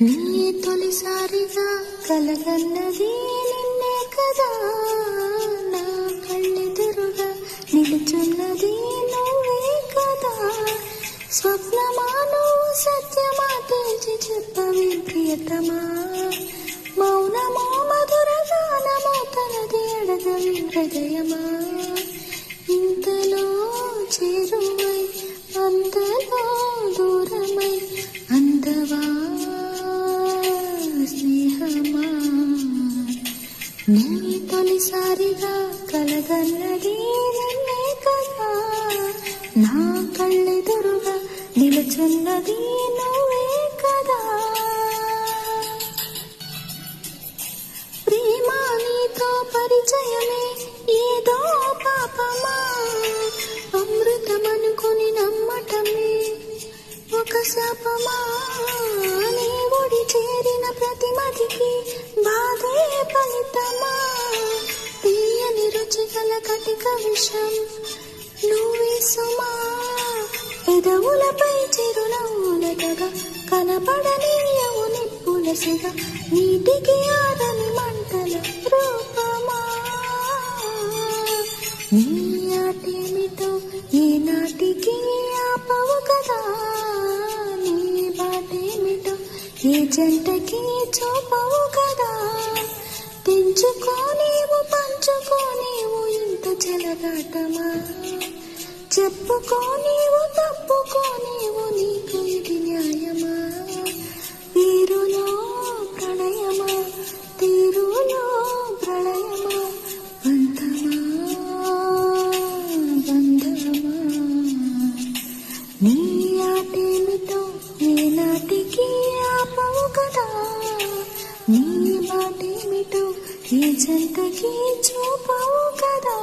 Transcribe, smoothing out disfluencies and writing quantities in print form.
నీ తొలిసారిగా కలగన్నది నిన్నే కదా, నా కళ్ళెదురుగా నిలుచున్నది నువ్వే కదా. స్వప్నమా నువ్వు సత్యమా తేల్చి చెప్పవే ప్రియతమా, మౌనమో మధుర గానమో తనది అడగవే హృదయమా. ఇంతలో చేరువై అంతలో దూరమై అందవా స్నేహమా. నీ తొలిసారిగా కలగన్నది నిన్నే కదా, నా కళ్ళెదురుగా నిలుచున్నది నువ్వే కదా. ప్రేమ నీతో పరిచయమే ఏదో పాపమా, అమృతమనుకుని నమ్మటమే ఒక శాపమా. నీ ఒడి చేరిన ప్రతి మదికి బాధే ఫలితమా, తీయని రుచి గల కటిక విషం నువ్వే సుమా. పెదవులపై చిరునవ్వులటగా కనపడనీయవు నిప్పులసిగా, నీటికి ఆరని మంటల రూపమా. నీ ఆటేమిటో ఏనాటికి ఆపవు కదా, నీ బాటేమిటో ఏ జంటకి చూపవు కదా. తెంచుకోనేవు పంచుకోనేవు ఇంత చెలగాటమా, చెప్పుకోనేవు తప్పుకోనేవు నీకు ఇది న్యాయమా. తీరులో ప్రణయమా తీరులో ప్రళయమా, బంధమా బంధమా. నీ ఆటేమిటో ఏనాటికి ఆపవు కదా, నీ బాటేమిటో ఏ జంటకి చూపవు కదా.